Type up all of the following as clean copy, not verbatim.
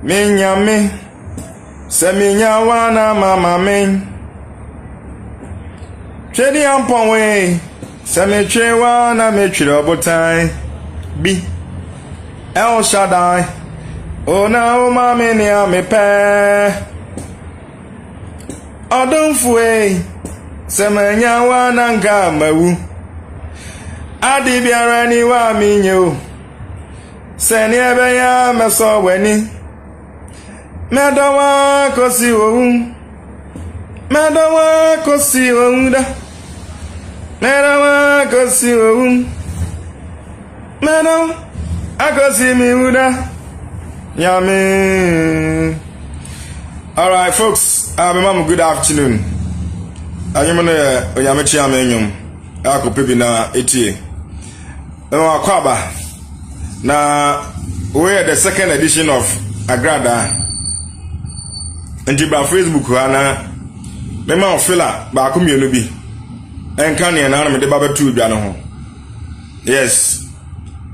Minyame Seminya wana mama men Chedi amponwe Semiche wana mechiro botai Bi El Shaddai Ona uma meni amepe Odunfue Semenya wana nga mawu Adi biara ni wa minyo Seni ebe ya meso weni Medawa kosi ohun Medawa kosi ohun da Medawa kosi ohun Medawa akosi miuda Yummy. Alright folks, good afternoon. Anyumone Oyamachi amenyum Akupibi na etie Akwaba na we are the second edition of Agrada Nti ba Facebook ana mema ofila ba akomienu bi enka ne na me de ba betu dwa no ho. Yes.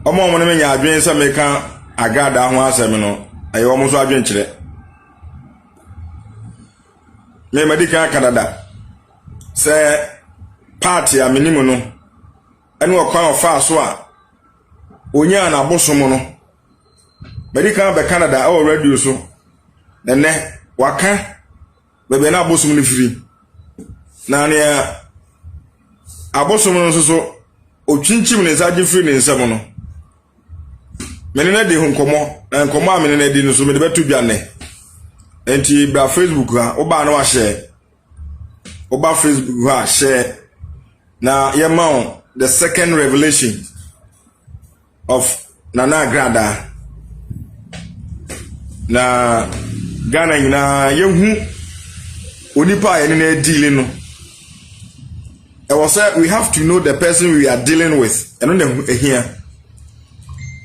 Omo mo ne menya adwen se meka Agrada ho asem no ayo mo so adwen kire. Me medika Canada. Se party a minimum no ene okwan ofa so a onya na bosom no medika be Canada o radio so ene waka bebe na abosom ni firi na ne abosom no so otwinchim ne zaje firi ne nsem no mene na de hu nkomo a mene na de no so me de betu biane enti bra Facebook ha oba na wa share oba Facebook ha share na yema the second revelation of Nana Agrada na Ghana ina yehu onipa ene na dealing no I was say we have to know the person we are dealing with and on here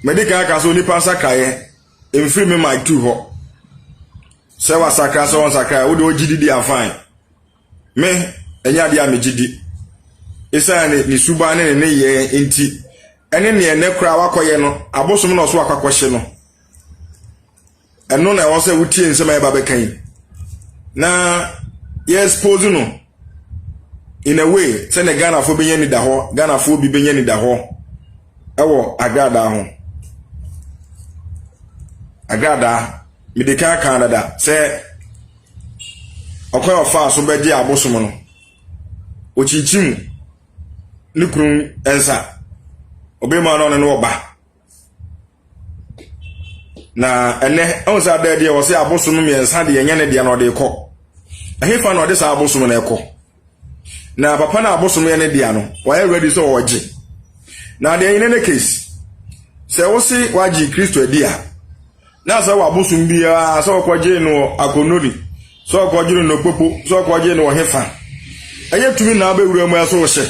medical aka so onipa sakaye emfiri me my two ho say wa sakra so on sakra wo de ogidi afan me enya dia me gidi isa ni suba ne ye enti ene ne ene kura wakoye no abosom no so akwakwahye no eno na wo say wutie nsem ay babekan na yes pose no in a way say ne Ghana fo benya ni da ho Ghana fo bi benya ni da ho ewo Agrada ho Agrada medika Canada say okwa ofa so beje abosom no ochichim nikrun ensa obema no ne oba na ene onsa da de wo se abosom no ensa de yenye ne de no de kɔ ehefa no de sa abosom no ekɔ na papa na abosom ye ne de no why ready so oje na de ine ne case se wo se waji Kristo adi a na sa wa abosom bia sa okwaje no akonori so okwaje no popo so okwaje no hefa eye tumi na ba wura mu aso wo hye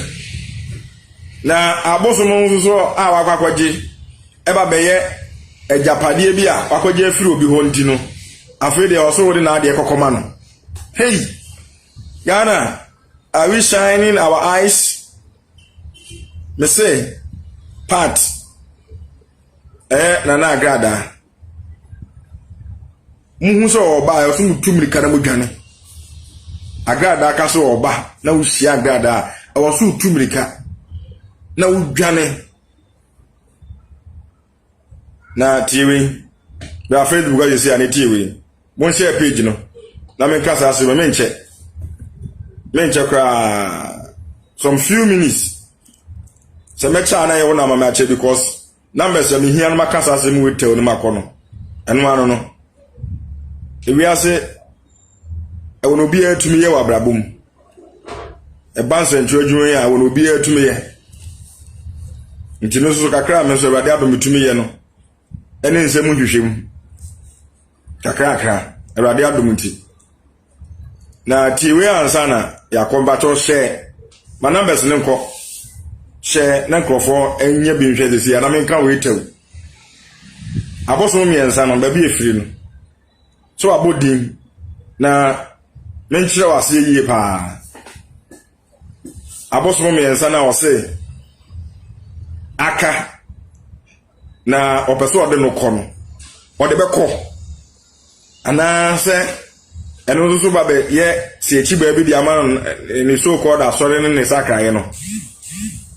na abosom no so a wakwakwaje eba beye ejapade bi a wakwaje afiri obi ho nti no afi de oso wo de na de kokoma no. Hey Ghana, are we shining our eyes? Me say part Nana Agrada muhu so oba yo so mutumri kana modwane Agrada ka so oba na usi Agrada e wo so utumri ka na udwane na tiwi na Facebook ga yesi ani tiwi mon share page no na men kasa ase me menche kwa some few minutes se mecha na ye wona mama che because numbers me hia no makasa ase mu wetel no makono eno ano no ewi ase e wono bi atumi ye wa brabom e banse ntwodwun ya wono bi atumi ye ntino so kakra me so Awurade adom tumi ye no ene nsem hwehwem kakra Awurade adom nti na tiwe ansana ya kombato share ma numbers ne nko share na nkrofo enya bi nhwe desi na menka wetew abosom miensa no ba bi efiri no so abodin na menchire wase yie pa abosom miensa na wose aka na opeso ode no kɔ no ode bɛkɔ ana sɛ eno so ba be ye si echi ba bi di ama ni so called asɔre ne sakraye no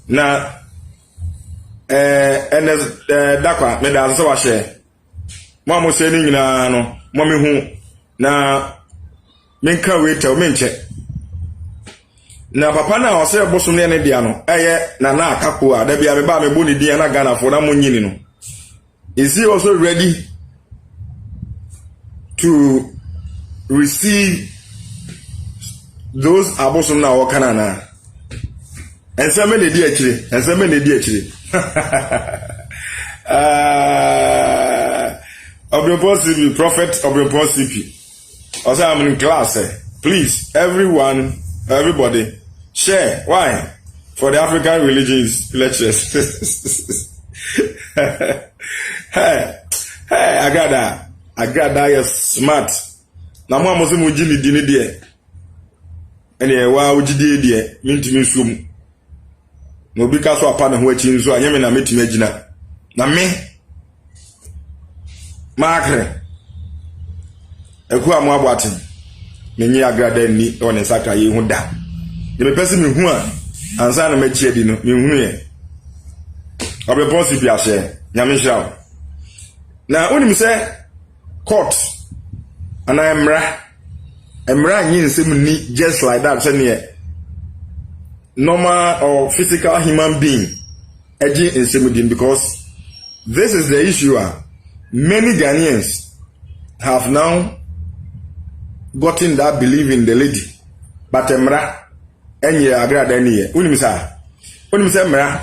na dakwa me da so wa hye mo se ni nyina no mo me hu na menka weta o menche na papa na o se bosom ne dia no na akako a da bia me ba me bo ni dia na Ghana for na mo nyini no. Is he also ready to receive those abosom na wo kana na enseme ne di akire Obreposibi prophet Obreposibi also I'm in class please everybody share why for the African religions lectures hey agada you smart na mo amoso mo gini di ne de ene wa ogide de mintimi suom no bi ka so apa na ho achi nso anyame na metimi agina na me makre eku amu aboaten menyi agrada ni o ne saka ye hu da de be pese me hu a ansa na machi adi no me hu ye obe possible ase nyame hira na onim se court and emra yin nsem ni just like that say near normal or physical human being eji nsem din because this is the issue. Many Ghanaians have now gotten that belief in the lady but emra enye agrada niye unim say emra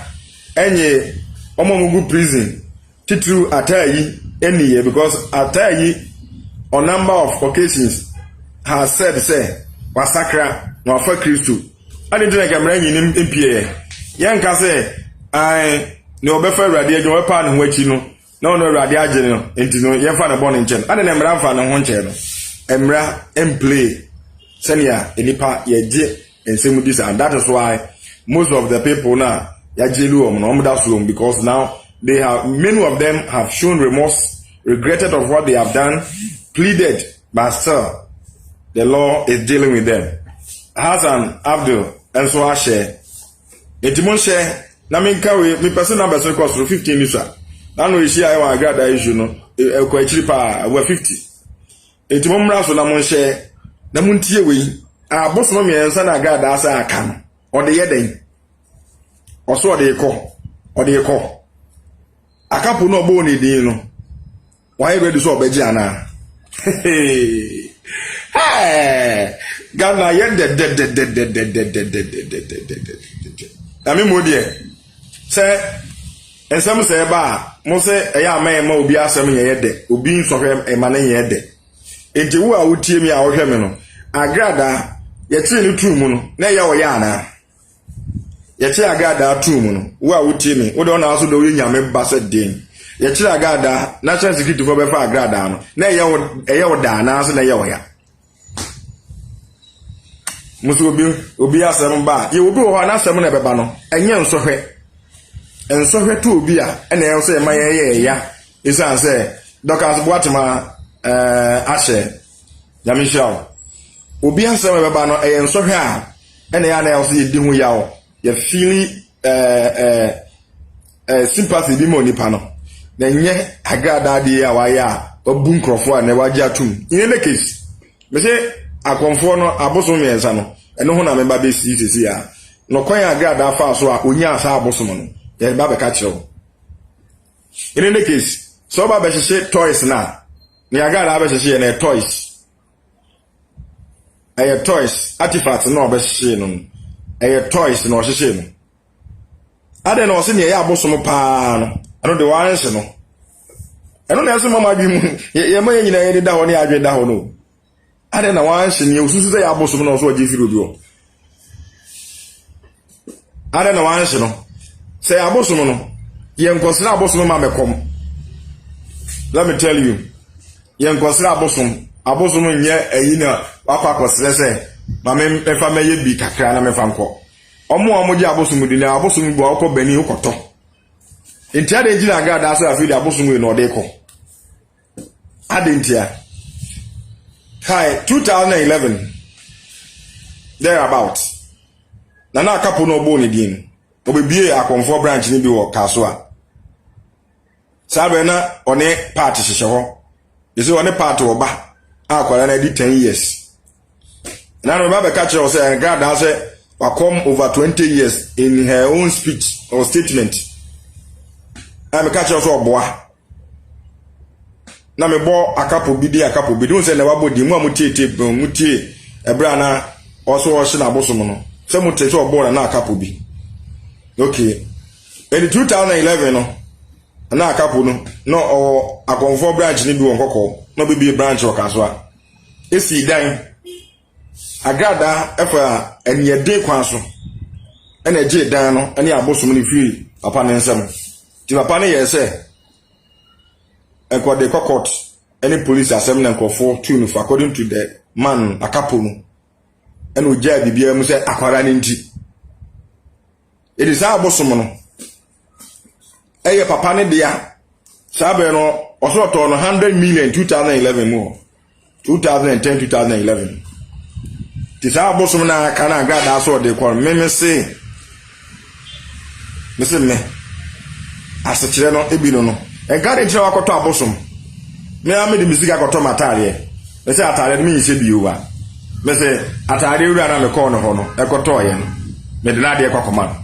enye omomugu prison titru atayi eniye because atayi on number of occasions has said say wasakra no afa Kristo ani de gamra nyinim mpie yanka say ai ne obefa awrade adwo wepa ne ho achi no na ono awrade agye no enti no yemfa na bone nchen ani na emra mfa ne ho nchen no emra play senia enipa yeje ensemu dis and that is why most of the people now yajelu no da so because now many of them have shown remorse, regretted of what they have done, pleaded, but still the law is dealing with them. Hassan Abdul and so I share. Etimon share na minka we me person number so cost 15 nisa. Na no isi ayi wa agrada issue no e ko achiri pa we 50. Etimon mra so na mon share na mun tie we aboso no me ensa na agrada asa aka no. O de yeden. Oso o de ko. Akapu no bo ni din no. Why ready so obeji ana? Hey, Ghana yen de. Ami mo die. Say ensam say ba, mo say eya man ma obi asem ye de. Obi nsohwe e ma na ye de. Enti wo a wotie mi a wo hwe me no. Agrada ye tiri ni tu mu no. Na ye wo ya ana. Yechi agada atum no wo a wotie me wo de na aso do nyame ba se den yechi agada national security for be fa agada no na eye wo da na aso na eye wo ya muso obi asem ba ye obi wo na asem na be ba no enye nsohwe to obi a na ye so ma ye ya isan se dokas boatema ashe nyame shaw obi asem be ba no eye nsohwe a na ya na ye so ye di hu ya you feeling sympathy bi mo nipa no na nye agrada de a waya obu nkrofo a na waje atum in any case me say akonfo no aboso miensa no eno ho na me ba be sisi a no kwan agrada fa so a onya asa aboso no ye ba be ka kiro in any case so ba be hye toys na agrada ba hye na toys toys artifacts no ba hye no toys no hye no ade no se ne ya abosom pa no eno de wanse no eno na so mama bi mu ye ma nyina ye da ho ne adwe da ho no ade na wanse ne osusu se ya abosom no so oje firi obi o ade na wanse no se ya abosom no ye nkosira abosom ma mekom let me tell you ye nkosira abosom nye eyi na akwa kosire se ma me fa meye bi kakra na me fa nko omo je abosom di na abosom bu akọ bani ukoto Intia de engineer God that's why I feel the abosom we no dey ko. Adentia. Hi 2011 thereabout. Na na couple no bo ni din. Obebie akonfo branch ni bi wo kaso a. Sabe na one party hyehyɛ ho. You see one party wo ba. Akwara na di 10 years. Na no ba be catch you say God has come over 20 years in her own speech or statement. I me catch you so boa. Na me bo akapo bi di akapo bi. Don't say na wabo di mu amutie mutie ebra na also o hye na abosom no. Say mutie so boa na akapo bi. Okay. In 2011 no na akapo no o akonfo branch ni bi won kokko. No be branch o kaso a. Esi dan agrada efa eniyede kwan so ena je dan no ene abosom ni fi papa ne nsam ti papa ne yese ekode court any police assembly nkofo tune for according to the man akapo no ena oja bibia mu se akwara ne nti it is abosom no eye papa ne dia sabe no oso to no 100 million 2011 mu 2010 2011 tisa abosom na kana agrada so de kwor me se me asechire no ebino no e gade tire wakoto abosom me am de misika koto matare me se atare me yise biuwa me se atare ura na me ko no ho no e koto ye no me de na de kwakoma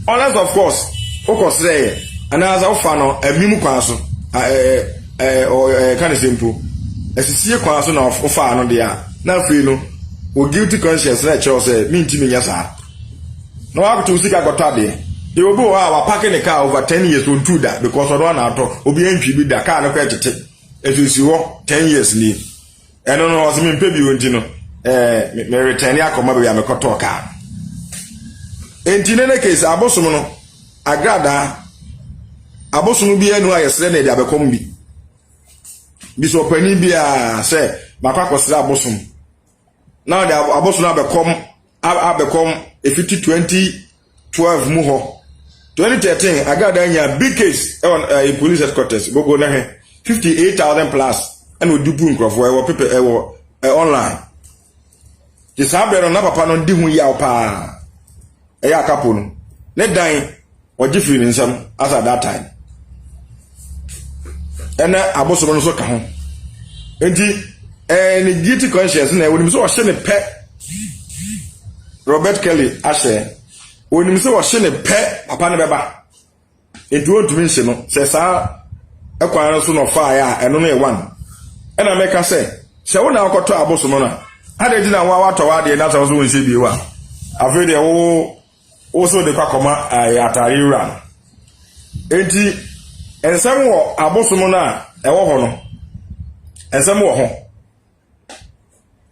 unless of course o ko sey anaza ofa no amim kwa so kan simple esisie kwa so na ofa no de a na free no o guilty conscience na cho say me ntimi nya sa no wa to sika goto de e obo wa park the car over 10 years on two that because odo na ato obi antwi bi da car no kwa tete esusi ho 10 years ni eno no o se me mpe bi wonti no me return akoma be ya me koto car enti ne case abosom no agrada abosom bi enu ayesre na de abekom bi so pani bi a say makakosra abosom. Now the abosom abekom a 2012 mu ho 2013 agada nya big case on a police headquarters gogo na he 58,000 plus and we do boom crop for people online the sabe na papa no di hu ya pa e ya kapo no ne dan o jifiri nsam as at that time and abosom no so ka ho enti and guilty conscience na when so hye ne pe Robert Kelly ashe when so hye ne pe papa ne beba edu ontumi hye no se sa ekwan so no fa ya eno no e one e na meka se wo na akoto abosom no ade gi na wa wato wa de na so so wonse bi wa afi de wo so de kwakoma atari ura enti ensem wo abosom na e wo ho no ensem wo ho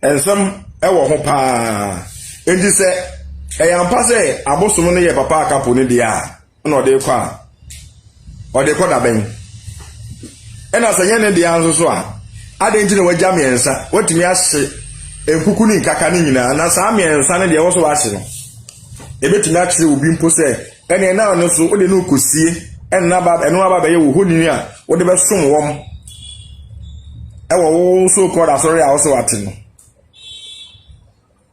ensem ewo ho pa endi se eyampa se abosom no ye papa akapo ne dia na ode kwa da ben ena se nyene dia nso so a ade nti ne wagya miensa watumi ahye enkuku ni nkaka ne nyina na saa miensa ne dia wo so ahye no ebetumi akire obi mpo se ene na no so ode no kosie enna ba eno aba be ye wo honi a wode be som wom ewo wo so called asori a wo so ate no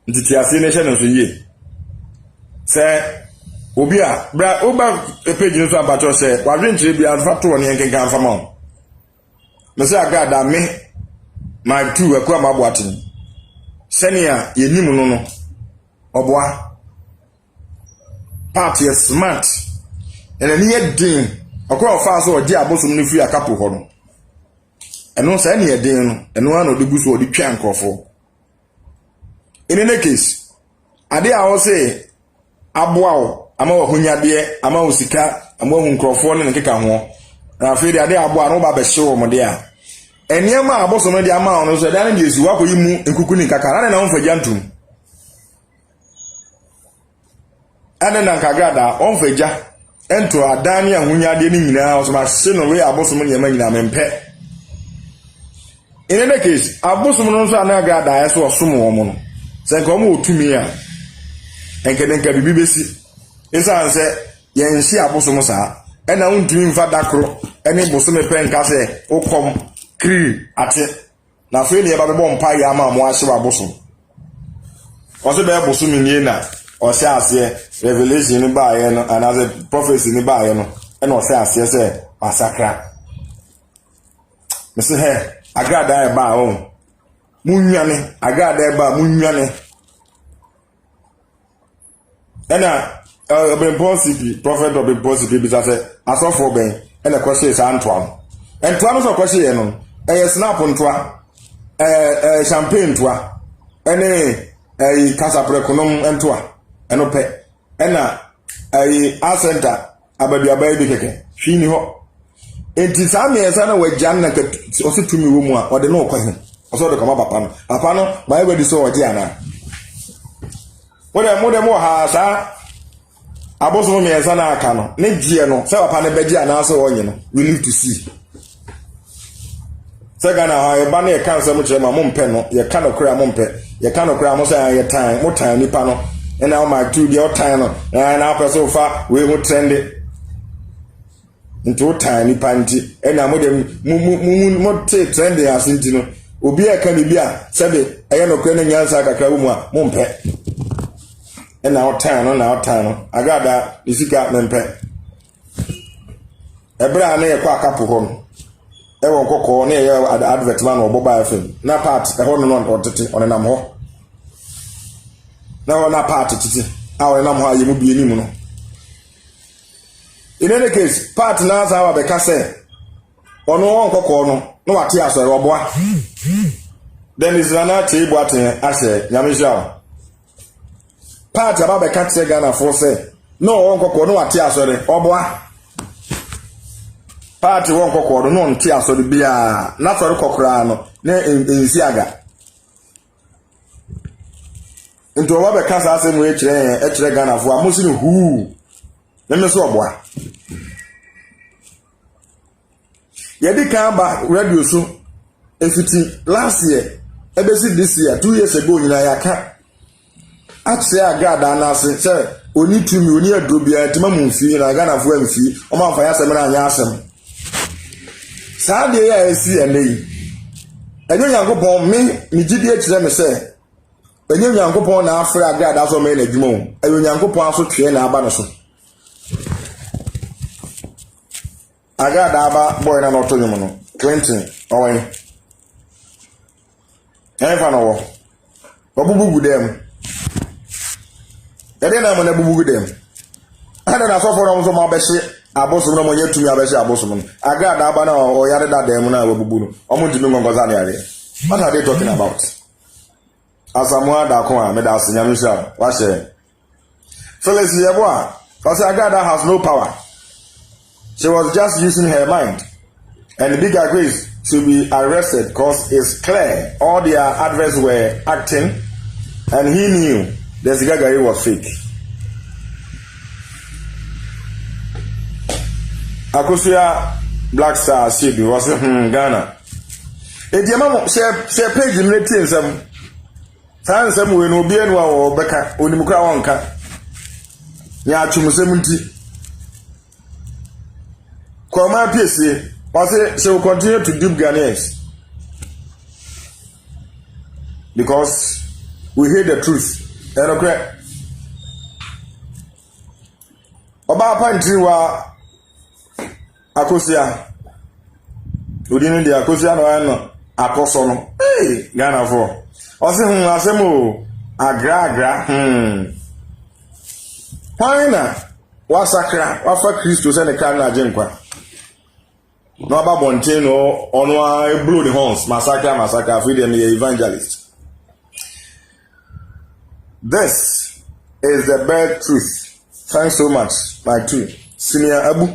ntiti ase ne hye no so ye se obi a bra oba page no so abacho se wadwenchire bia alfa to ne nkenkan afama me se agada me my two akwa maboaten senia yenim no no oboa party is smart and any din akwa ofa so odi abosom no free akapo ho no eno sa ne din no eno an odi so odi twa nkofo. In any case, ade a wo say aboa ama wo hunyade ama wo sika ama wo nkrofo ne nkeka ho na afi de ade aboa no ba be hye wo mo de a eniema aboso no de ama ono so dan de esi wa koyi mu nkuku ni kaka na onfa jantum ade na nkagada onfa ja ento adani ahunyade ni nyina o so ma hye no we aboso mo nyema nyina mempe. In any case aboso no so anagada ya so osom wo mo no se nka omo otumi a enkedenka bibi besi isa nse ye nsi abosom saa ɛna wontumi mfa dakoro ɛne bosome pɛ nka sɛ wokɔm kiri ate na afei ne yɛba bɛbɔ mpa yɛ ama mo ahye w'abosom ɔsɛ bɛyɛ bosome nie na ɔhyɛ aseɛ revelation ni baayɛ no anaasɛ prophecy ni baayɛ no ɛna ɔhyɛ aseɛ sɛ masakra mese hɛ agrada ɛba o munnwane agrada ɛba munnwane ɛna ɔbɛmpɔsipi prophet ɔbɛmpɔsipi bi sɛ asɔfo bɛn ɛna kɔhyɛ saa ntoa no ntoa no sɛ ɔkɔhyɛ yɛ no ɛyɛ snap ntoa champagne ntoa ɛne kasaprɛkonom ntoa ɛno pɛ ɛna asenta abaduaba bi kɛkɛ hwii ni hɔ enti saa mmiɛnsa na wagya no na ɔsɛ tumi wɔ mu a ɔde no ɔkɔ he ɔsɛ ɔde kɔma papa no baɛ wadi sɛ ɔgye anaa modɛ mo ha saa abosom mmiɛnsa na aka no ne gyeɛ no sɛ papa no bɛgye anaasɛ ɔnye no we live to see sɛ Ghana ha yɛba no yɛka nsɛm kyerɛ ma mompɛ no yɛka no koraa mompɛ yɛka no koraa mo sɛ yɛtan mo tan nipa no ɛna ɔma tu deɛ ɔtan no na apɛ sɛ wofa wei ho trende nti wotan nipa nti ɛna mo te trende ase nti no obi a ɛka biribi a sɛbe ɛyɛ nokora no nyansa kakra wɔ mu a mompɛ ɛna ɔtan no agada ne sika mempɛ ɛberɛ a na yɛkɔ akapo hɔ no ɛwɔ nkɔkɔɔ ne ɛyɛ advert ma no ɔbɔ baa fam na part ɛhɔ no ɔtete ɔnenam hɔ na ɔna part tete a ɔnenam hɔ a yɛmu bie nim no in any case part na asa wa bɛka sɛ ɔno nkɔkɔɔ no na wate asɔre ɔboa then is na table aten ahyɛ nyamehia part aba bɛka kyerɛ Ghana for sɛ no nkɔkɔɔ no wate asɔre ɔboa party won kokoro no nti asori bia na sori kokora no na ensi aga nti oba be kasa asem we kire Ghana fo amosi ni hu na me so oboa ye di kan ba radio so efiti last year ebesi this year 2 years ago nyina yaka atse agada na ase se oni tumi oni adrobia tima mu mfi na Ghana fo amfi o ma fa ya asem na anya asem saa de ya esi ene yi enyo Nyankopon me gidi akire me se enyo Nyankopon na afre agrada so me na adwuma o enyo Nyankopon aso twe na aba no so agrada aba boy na no to nyum no Clinton owen efa no wo obubugu dem ede na mo na bubugu dem ada na so for no so ma be hye abosom no monye tumi abɛhye abosom no agrada aba na ɔyare da dem na wabubu no ɔmontimi ngongoza ne yare what are they talking about asamoa da ko a me da asenya misha wa hye Phyllis yebo a because agrada has no power she was just using her mind and the bigger grace to be arrested because it's clear all their adverts were acting and he knew the Zigagari was fake. Akosia Black Star City was Ghana. Ediama share page in the team some. Some we no be anwa or beka onimukra wonka. Ya chumusemunti. Kwama PC was she will continue to dupe Ghanaians because we hear the truth. Okay. Oba pantri wa Akosia odinu de Akosia no akoso no Ghana for ose asemo agra Paina wasakra wafa Kristo se ne kan na agenkwa no aba bonten no ono a blow the horns massacre freedom the evangelist. This is the bare truth. Thanks so much my two senior Abu.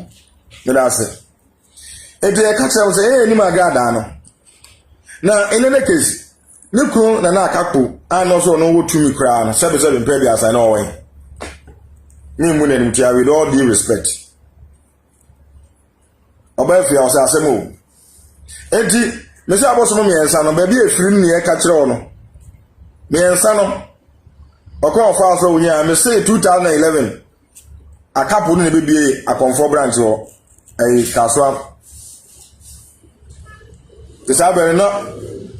That's it. Ete catch am say ni magada no. Na in any case, nuku na akapo and also no wo tumi kra na sebe mpe bi asai no way. Ni mu na nimtia with all due respect. Oba fi asa asemo. Enti me say abosom me ensa no ba bi efiri ni e ka kire no. Me ensa no. Okon fa so wunya me say 2011 akapo no na bebie akonfo branch ho. kaswa the sabe no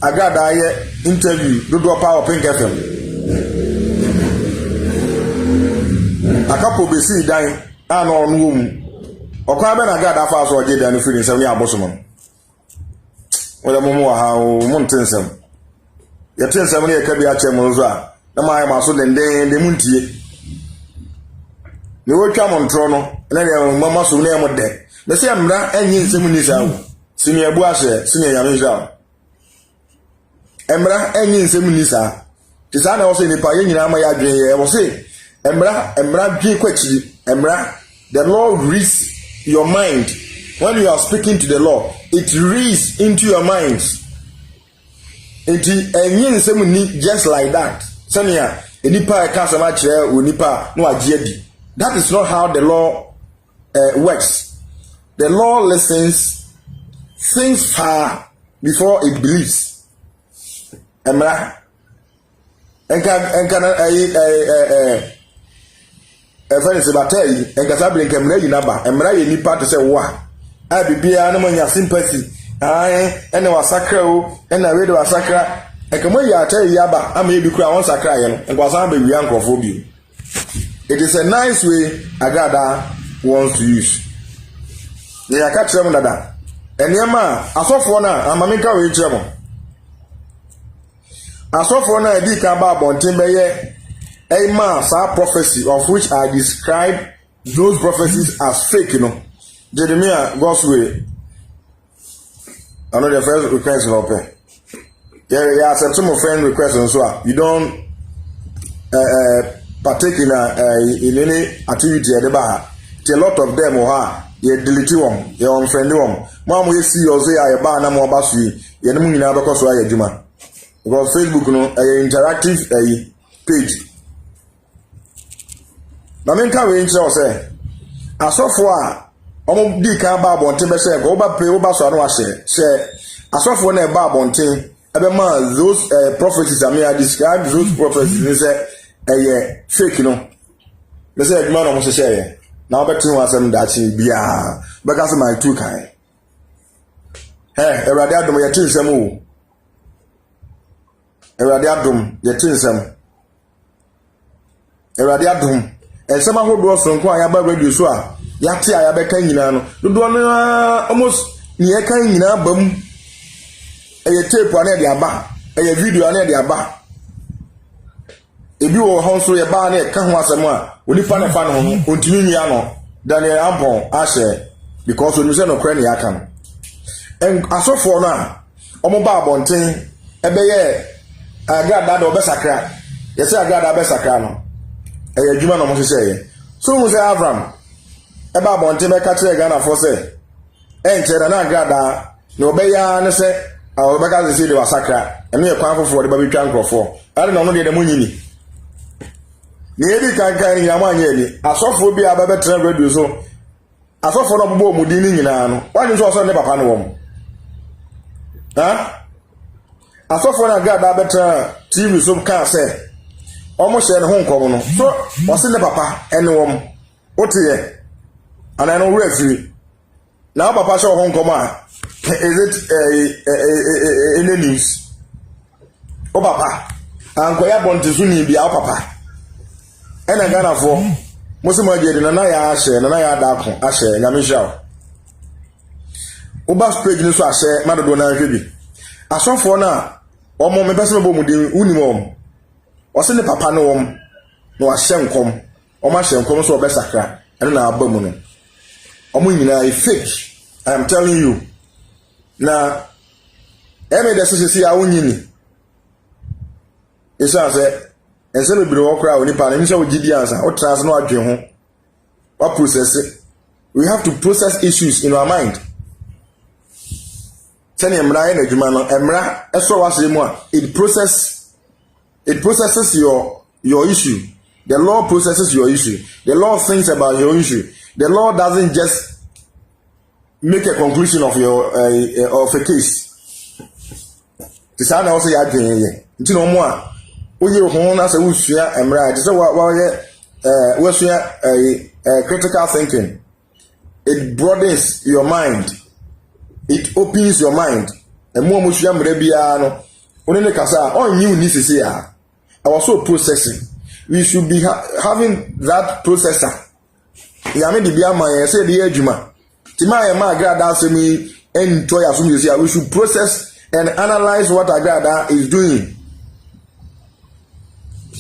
agada ye interview dodo power Pink FM akapo besi dan ana onu mu okwa be na agada fa so oje dan firi nsem ni abosom wala mo ha o mo ntensem ye tensem ni e ka bi a chem nzo a na ma maso denden de muntie ni wo twa mo ntro no na ne mama so na mo de me se amra enyi nsem ni sa wo sini ebu ahye sini yame jam emra enyi nsem ni sa ti sa na wo se nipa ye nyina ma ya dwen ye wo se emra dwen kwachiri emra the Lord reads your mind when you are speaking to the Lord it reads into your minds enti enyi nsem ni just like that sania enipa ka sama kire onipa no agye adi that is not how the law works the law listens things far before it believes emra enka friends batai enka sabre enka emra yinaba emra ye nipa to say wa a bibia na manya sympathy ene wasakra o ene we de wasakra enka mo ya atai yaba ama ebi kura won sakra ye no enka san be wi ankrofo bi it is a nice way agada wants to use they are catch them dada Enyema asofo na amaminka we chemo asofo na edi ka ba bontin beye ema sa prophecy of which I describe those prophecies as fake, you know. Jeremiah God's way. I know the first request of open. Yeah, accept some friend requests and so you don't partake in any activity at the bar. A lot of them or ye delete them, ye unfriend them. Mom we see you say I bar na mo basu ye no nyina be so aye djuma. Because Facebook no interactive page. Na men ka we nche say asofo a omo di kan ba bonten be say go ba pay go ba so anu ahye say asofo na ba bonten ebe ma those prophecies I mean I describe those prophecies say fake no. Me say djuma no mo say now betin wasem dachi bia be ka say my two kan Erade adom ye tinsem o. Erade adom ye tinsem. Erade adom. Ensema hodo sonko ayaba radio so a yate ayaba kan nyina no. Dodo no almost ni e kan nyina bam. Eye tape ane de aba. Eye video ane de aba. Ebi wo ho so ye ba na e ka ho asem a onipa na fa no ho ontimi nyia no. Daniel Ampon ashe because onu se no kra ne aka en asofo na omo ba bonten ebeye agrada da obesakra yese agrada obesakra no adwuma no mo sese so mo se Avram e ba bonten be ka kire Ghana for say enchere na agrada na obeya ne se obeka se de wasakra eme ye kwan fofo de ba betwa nkrofo ade no no de mo nyini ni edi kan ni amanye ni asofo bi ababetra radio so asofo no bobo mu dini nyina no wani so ne papa no wom asofo na gada betra TV so kan say omo hye ne ho nkom no so wose ne papa ene wom otiye ana no refri na papa hye ho nkom a is it in the news o papa ankoya bontisu ni bia o papa ena Ghana for Muslim agye na na ya ahye na ya da ko ahye nyamehia Uba page ni so ahye madodo na hwe bi asofo na omo me pese mebo mu de unim om wose ne papa no om no ahye nkom omo ahye nkom so obesakra ene na aba mu no omo nyina fake I am telling you na eme de so si a wonyini isa say ense me biro okra oni pa na mi say ogidi ansa o trans no adwen ho what process it? We have to process issues in our mind. Tell emra na adwuma no emra eso wase mu a it processes your issue. The law processes your issue. The law thinks about your issue. The law doesn't just make a conclusion of your of a case. This how na also ya adwen ye. Nti no mo a oye ho na se usua emra je se wa ye wasua critical thinking it broadens your mind. It opens your mind. And more mushia mrebia no. Onene kasa on you ni sisi ya. I was so processing. We should be having that processor. Yame di biya ma say the ejuma. Tima ya ma grada se mi enjoy asum you say we should process and analyze what Agrada is doing.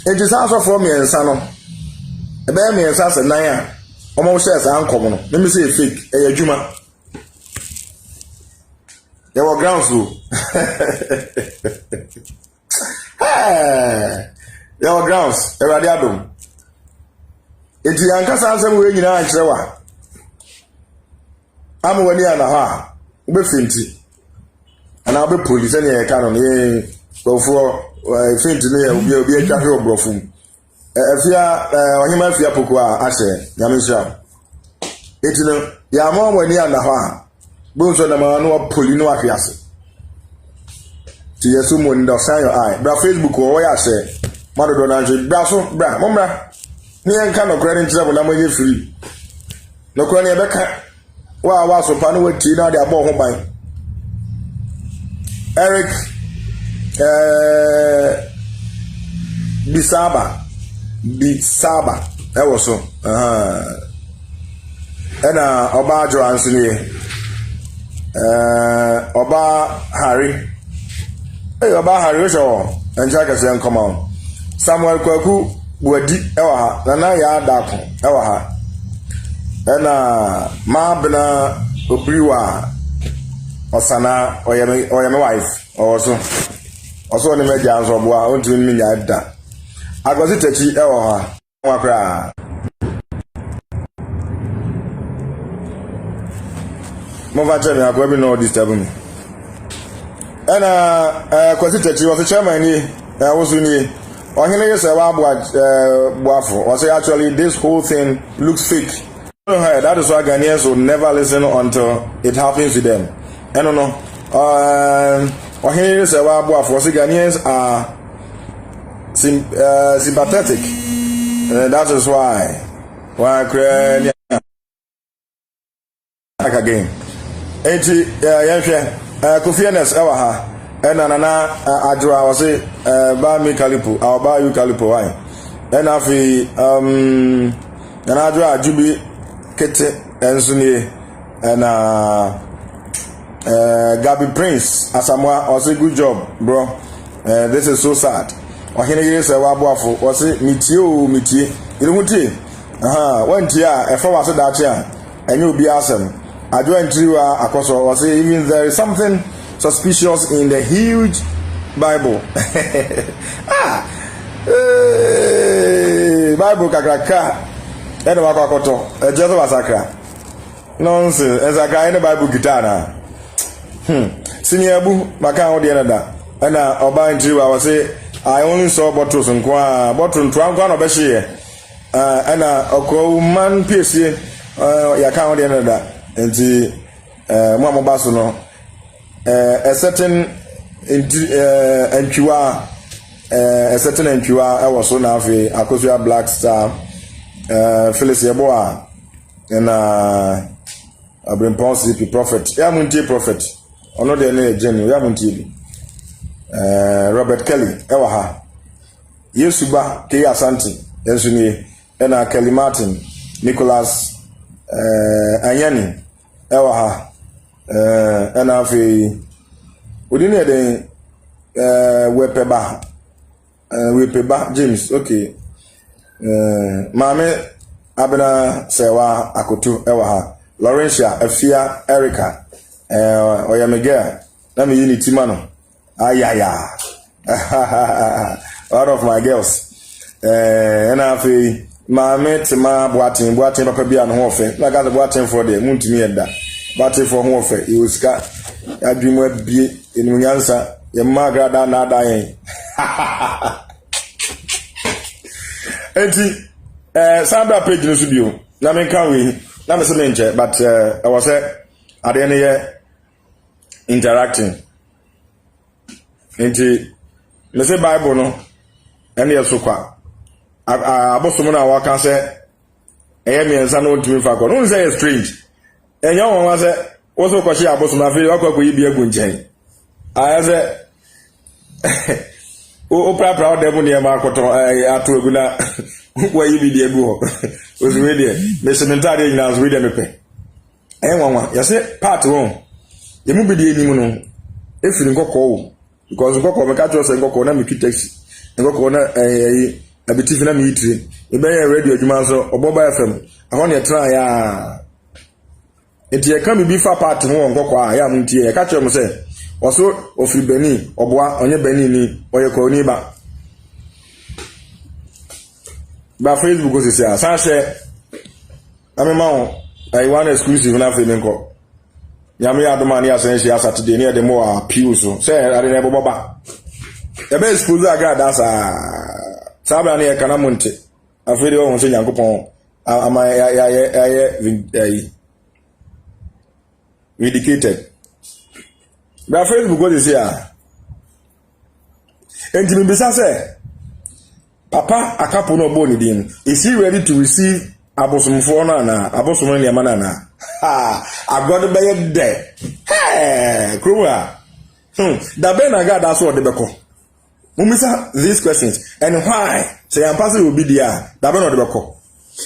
It is also for me and Sano. A bear me and Sasa Naya. Almost says uncommon. Let me say fake. A juma. There were grounds too. There were grounds. A radiadum. It is Ankasa some way in our Trewa. I'm one year and a half. Be finty. And I'll be police any canon. Go for finty near be a traffic of brofum. If you are him, if you are Pukua, I say, Yamisha. It's no, Yamon one year and a half. Bones on the man or Polino Afias. To your sumo in the sign your eye. Bra Facebook or I say, Mother Donald, Brasso, Bra, Momra. Near kind of credit trouble, I'm with free. No cranny Becca. Well, I was upon with Tina, they are more home by Eric Bisaba. That was so. And Oba Johansson. Oba Harry. Hey, Oba Harry, so and Jack has come on. Samuel Kwaku would eat Ewaha, Nana Yadako, Ewaha. And Mabna Ubriwa, Osana, or your wife, also. Also, the medians of Wa, unto me, I got it at Ewaha, Wakra. Mova Jemmy, I probably know this table. And Quasitachi was a chairman, I was in here. Or he knows about waffle. Or say, actually, this whole thing looks fake. That is why Ghanaians will never listen until it happens to them. I don't know. Or he knows about waffle. Say, Ghanaians are sympathetic. That is why. Why cry again. Enti Kofi Enes ewa ha ena nana adwa wose ba mi kalipo aw ba yu kalipo wai ena fi nana adwa ajubi kete enso ni ena Gabi Prince Asamoah wose good job bro, this is so sad ohene yire se wa boafo wose mitie iruhuti wanti a efa wase dache a enye obi asem adwa ntriwa akoso was even there is something suspicious in the huge Bible. Bible kakraka ene wakoto ejeso wasakra nonsense ezaka ene Bible gitana siniabu maka ho de nada ena oba ntriwa was I only saw bottles nkwa bottle ntwa no be hye ena okwo man piesie ya ka ho de nada enti mo amobaso no a certain entwiwa a certain entwiwa I was so na afi akosua Black Star Phyllis Yeboa na Abrimpon CP prophet ya muntie prophet ono de na ejenu ya muntie Robert Kelly ewa ha Yesuba ke Asante enso ni na Kelly Martin Nicholas Anyani ewa ha ena afi odini den wepeba James okay mame abena sewa akoto ewa ha Laurentia Afia Erica oyamegea na me unity mano ayaya one of my girls ena afi mame tema boatin papa bia no ho ofe na ga boatin for the muntumi eda boatin for ho ofe e osika adwuma bie enunyansa ye magrada na ada yen enti samba page no studio na me kan we na me se menche but I was at the end here interacting enti me se Bible no ene yeso kwa abosomo na waka se eye miensa no ntumi fa ko no say strange Enya won say wo so kwashi abosom afiri akwa yi bi egu nchen. Aya say o pra o dem ne ma akoto ato eguna wa yi bi di egu ho. Ozuwe de me se mentade nyina ozuwe de mepe. Enwanwa ya say part won. Ye mu bi di enimu no efiri nkokọ o because nkokọ me ka tro say nkokọ na me ki taxi. Nkokọ na abitifi na me yitire. Ebe ya radio adwuma so oboba FM. Ahọ ne tra ya enti e kan bi fa part ho nkokọ a ya mu ntie e ka tro mo say oso ofiri Benin oboa onye Benin ni oye ko ni ba Facebook go say sa share amema o I want exclusive na fe nko nyame ya doma ni asensi ya Saturday ni e de mo appeal so say ade na boba e be expose aga da sa na e kana monte afere o so Nyankopon ama ya vindicated. But Facebook go this year. And Jimmy Bisa say, Papa akapo no boni dim. Is he ready to receive abosomfo na abosom ne mana na? Ha, agod be there. Hey, Kruma. Da be na God aso de beko. Mumisa these questions and why say am pass will be there. Da be no de beko.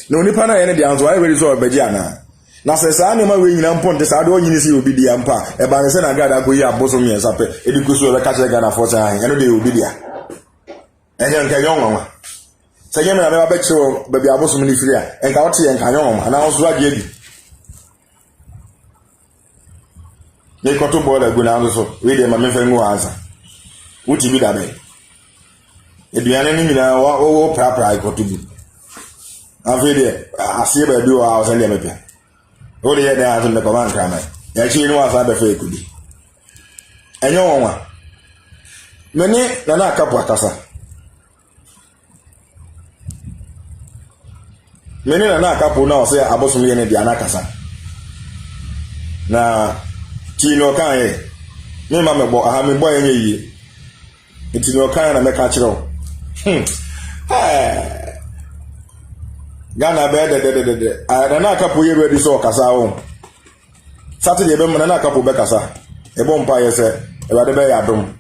No nipa na ye ne de answer why ready so obeji ana. Na se sa ne ma we nyina mponte sa de onyini si obi dia mpa e ba ne se na gada ko yi aboso mi ensape e di kusu be ka che gada for sa han eno de obi dia enye nka yonwa se nyame na me ba chiro be bia aboso mi ni firi a enka wote ye nka yonwa na oso age bi ne ko to bola gu na so we de ma me fa ngu aza wuti bi da be eduane ni nyina wo pra ko to bi afede asie ba bi wa o se le mepe o de ya da me ko man krama ya chi ni wa sa be fa ekudi enyo wonwa meni na akapu akasa meni na akapu na o se abosom ye ne dia na akasa na ti no kan ye me ma me bo aha me bo ye yi ti no kan na me ka kire o Gana be de na akapu ye ready so kasa o Saturday be mo na akapu be kasa e bo mpa ye se e ba de be ya dom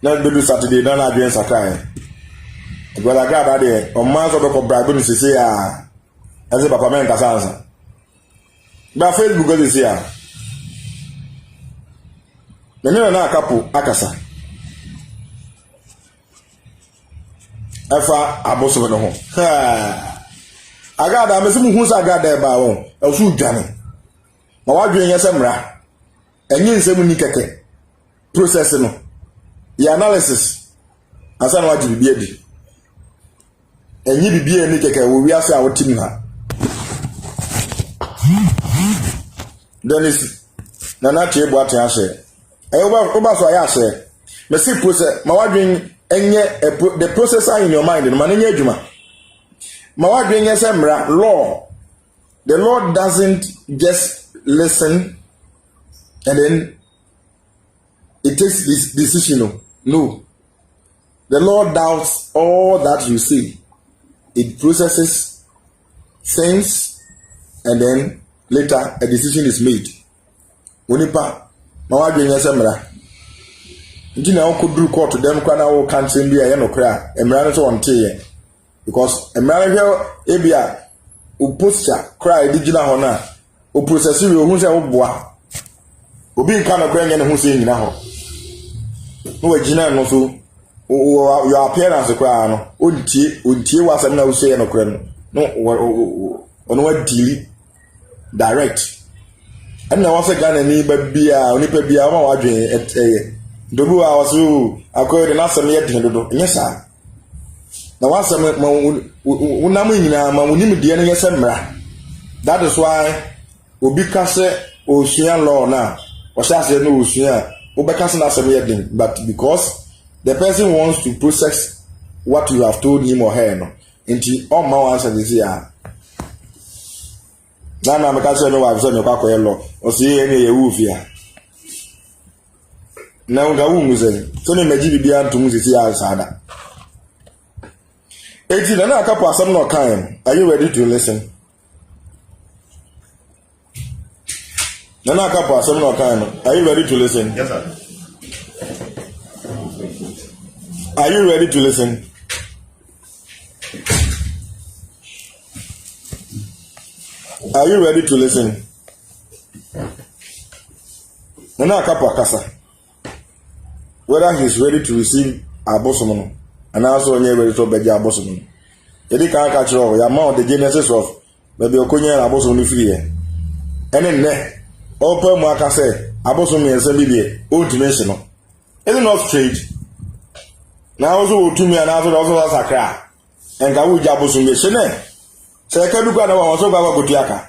na be do Saturday na adwen sakai e go la ga de o ma so be ko bribe ni sisi ya ase papa men kasa ansa ba Facebook go sisi ya na akapu akasa efa aboso no ho agada mesimu hu sa agada ba won osu dwane ma wadwen yesa mra enyi nsem ni keke process no the analysis asa na waji bibia di enyi bibia ni keke wo wiase a wotim ha Dennis na na tie bo ate ase oba so aya ase mesi process ma wadwen enye the processor in your mind no ma enye adwuma law. The Lord doesn't just listen and then it takes this decision. No. The Lord doubts all that you say. It processes things and then later a decision is made. Unipa, mawadwe semra. Njina okudru court to them kwa na wo cancel bia ye no kra. Emra no so onte because America ebia o posture cry digital ho na o process we ohun se wo boa obi nka na kra nya ne ho se nyina ho no wagina no so your appearance cry no ontie wasam na wo se no kra no ono wa deal direct na wo se Ghana ni ba bia onipa bia ma wadwen dobu a wo so akoye na asem ye den dodo nyesa na wasam ma unam nyina ma unim de ne yesa mra. That is why obi kase osua law na o shase no osua obekase na asem yedin, but because the person wants to process what you have told him or her no nti all ma wan say this ya na me kase no wa so me kwa koye law o si ye ye wufia na nga wu muze so ne maji bibia ntum sisi ya sada. Eti na akapo asam no kan. Are you ready to listen? Nana Kapa, some no kind. Are you ready to listen? Yes, sir. Are you ready to listen? Are you ready to listen? Nana Kapa Kasa. Whether he is ready to receive Abosomono, and also when you're ready to beg Abosomono. Yedi can catch your amount the genesis of maybe Okonya and Abosomono free. And then open Maka say Abosomono and Sembi, old dimensional. Is it not strange? Now also to me and also as a cry. And I will Abosomono Shene. Say I can't do that also by Gotiaka.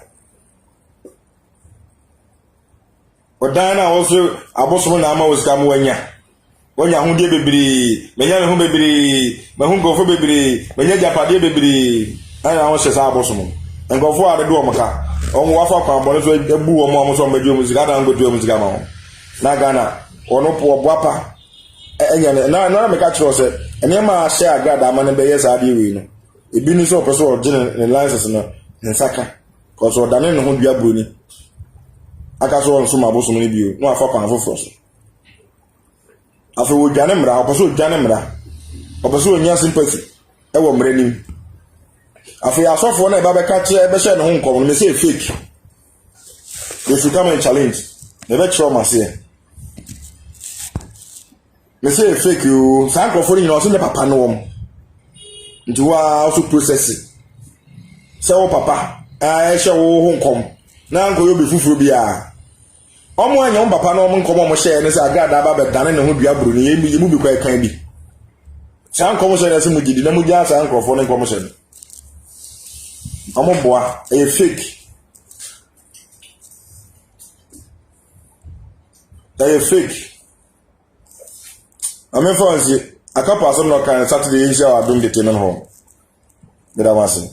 But Diana also Abosomono Nama was Kamuanya. When you have baby, when you have baby, when you go for baby, when you have a baby, and I was just abosom. And go for the door, Maka. On Wafa, but it's a boo or mamma from the music. I don't go to music. Nagana, or no poor guapa. And now make a choice. And Emma share God, I'm an embarrassed idea. It been so personal, general, and license in Saka. Because what Danin won't be a bruni. I can so on some abosom in you. No, I fuck on for frost. After we Janemra, Opaso Janemra, Opaso and sympathy, I won't bring him. After I saw for a Baba catcher, I bet home come, say fake. They should come and challenge. Never trauma say. They say fake you, Sanko for you, also the papa no. You are also processing. So, Papa, I shall home come. Now go be fufu bia. Omo anya papa na omo nkomo mo share ne se agada ba be dane ne ho dua buru ne yemi mu bi kwa kan bi. San nkomo share se mu gidi na mu ja san nkrofo ne nkomo share. Omo boa e fake. E fake. Ame fancy akapa so no kan Saturday yin sha adum de tenan ho. Beda wase.